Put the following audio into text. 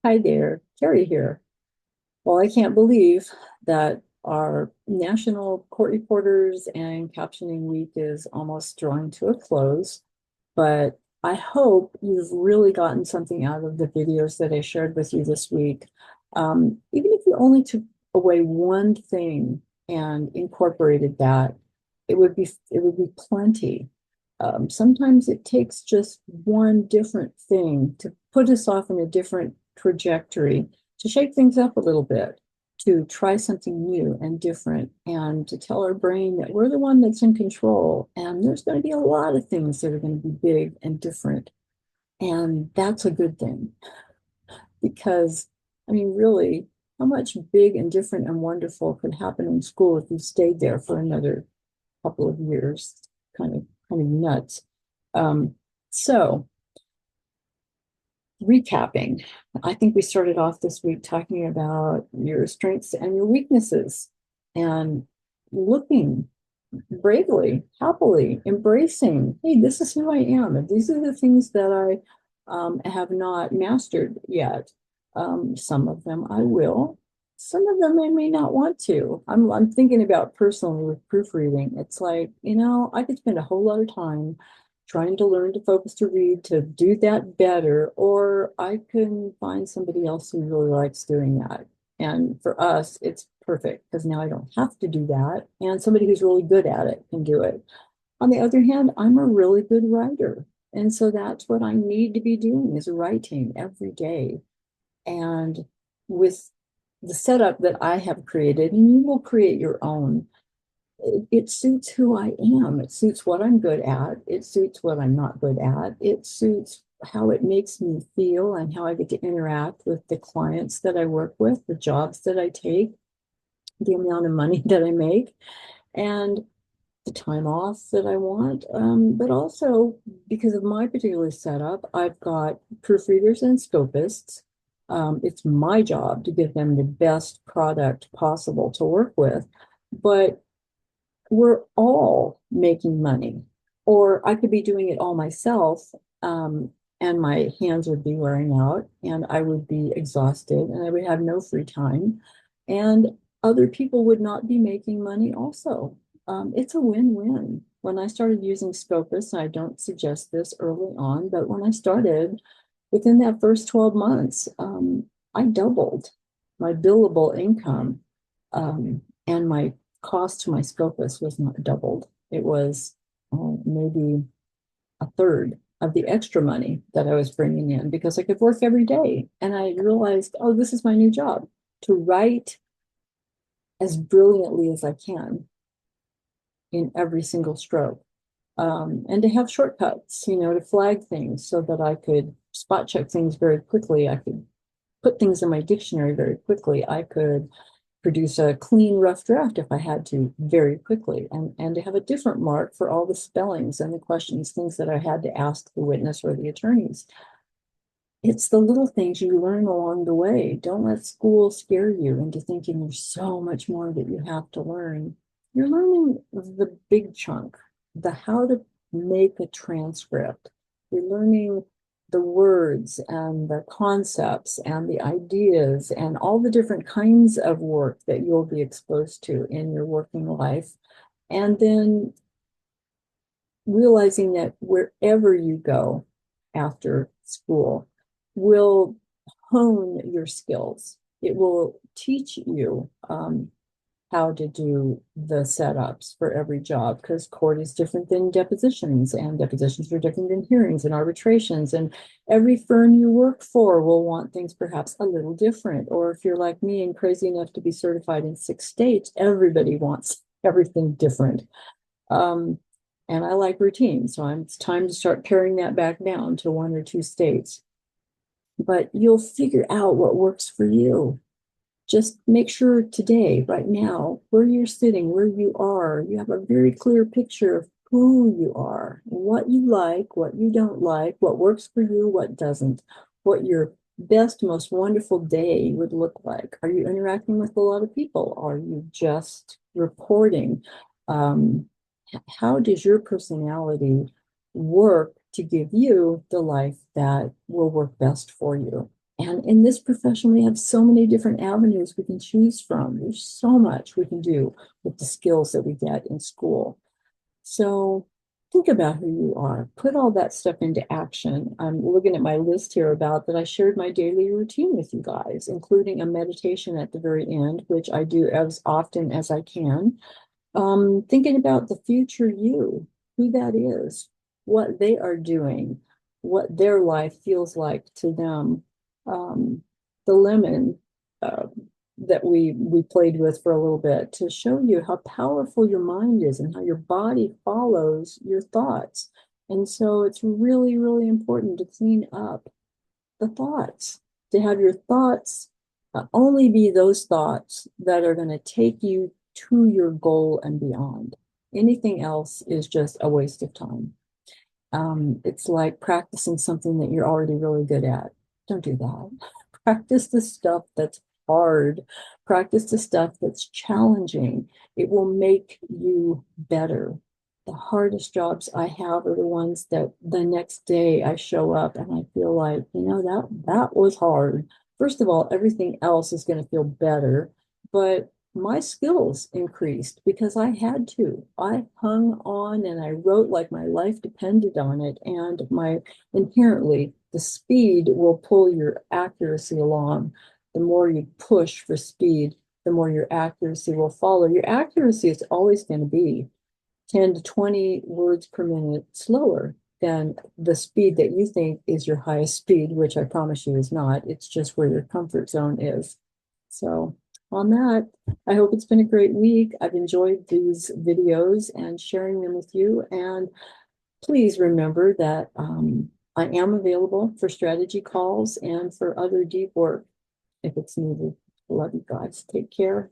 Hi there, Carrie here. Well, I can't believe that our National Court Reporters and Captioning Week is almost drawing to a close, but I hope you've really gotten something out of the videos that I shared with you this week. Even if you only took away one thing and incorporated that, it would be plenty. Sometimes it takes just one different thing to put us off in a different trajectory, to shake things up a little bit, to try something new and different, and to tell our brain that we're the one that's in control. And there's going to be a lot of things that are going to be big and different. And that's a good thing because, I mean, really, how much big and different and wonderful could happen in school if you stayed there for another couple of years? Kind of, kind of nuts. Um, so, recapping, I think we started off this week talking about your strengths and your weaknesses and looking bravely, happily, embracing, hey, this is who I am. And these are the things that I have not mastered yet. Some of them I will. Some of them I may not want to. I'm thinking about personally with proofreading. It's like, I could spend a whole lot of time trying to learn to focus to read to do that better, or I can find somebody else who really likes doing that. And for us, it's perfect because now I don't have to do that. And somebody who's really good at it can do it. On the other hand, I'm a really good writer. And so that's what I need to be doing is writing every day. And with the setup that I have created, and you will create your own, it suits who I am. It suits what I'm good at. It suits what I'm not good at. It suits how it makes me feel and how I get to interact with the clients that I work with, the jobs that I take, the amount of money that I make, and the time off that I want. But also, because of my particular setup, I've got proofreaders and scopists. It's my job to give them the best product possible to work with. But we're all making money, or I could be doing it all myself. And my hands would be wearing out, and I would be exhausted, and I would have no free time. And other people would not be making money also. It's a win-win. When I started using Scopus, and I don't suggest this early on, but when I started, within that first 12 months, I doubled my billable income, and my cost to my Scopus was not doubled. It was maybe a third of the extra money that I was bringing in because I could work every day. And I realized, oh, this is my new job, to write as brilliantly as I can in every single stroke. And to have shortcuts, to flag things so that I could spot check things very quickly. I could put things in my dictionary very quickly. I could produce a clean, rough draft if I had to very quickly, and to have a different mark for all the spellings and the questions, things that I had to ask the witness or the attorneys. It's the little things you learn along the way. Don't let school scare you into thinking there's so much more that you have to learn. You're learning the big chunk, the how to make a transcript. You're learning the words and the concepts and the ideas and all the different kinds of work that you'll be exposed to in your working life. And then realizing that wherever you go after school will hone your skills. It will teach you how to do the setups for every job because court is different than depositions, and depositions are different than hearings and arbitrations. And every firm you work for will want things perhaps a little different. Or if you're like me and crazy enough to be certified in 6 states, everybody wants everything different. Um, and I like routine, so it's time to start paring that back down to 1 or 2 states. But you'll figure out what works for you. Just make sure today, right now, where you're sitting, where you are, you have a very clear picture of who you are, what you like, what you don't like, what works for you, what doesn't, what your best, most wonderful day would look like. Are you interacting with a lot of people? Are you just reporting? Um, how does your personality work to give you the life that will work best for you? And in this profession, we have so many different avenues we can choose from. There's so much we can do with the skills that we get in school. So think about who you are. Put all that stuff into action. I'm looking at my list here about that I shared my daily routine with you guys, including a meditation at the very end, which I do as often as I can. Thinking about the future you, who that is, what they are doing, what their life feels like to them. Um, the lemon uh, that we played with for a little bit to show you how powerful your mind is and how your body follows your thoughts. And so it's really, really important to clean up the thoughts, to have your thoughts only be those thoughts that are going to take you to your goal and beyond. Anything else is just a waste of time. It's like practicing something that you're already really good at. Don't do that. Practice the stuff that's hard. Practice the stuff that's challenging. It will make you better. The hardest jobs I have are the ones that the next day I show up and I feel like, that was hard. First of all, everything else is going to feel better, but my skills increased because I had to. I hung on and I wrote like my life depended on it. And my inherently, the speed will pull your accuracy along. The more you push for speed, the more your accuracy will follow. Your accuracy is always going to be 10 to 20 words per minute slower than the speed that you think is your highest speed, which I promise you is not. It's just where your comfort zone is. So on that, I hope it's been a great week. I've enjoyed these videos and sharing them with you. And please remember that I am available for strategy calls and for other deep work if it's needed. Love you guys. Take care.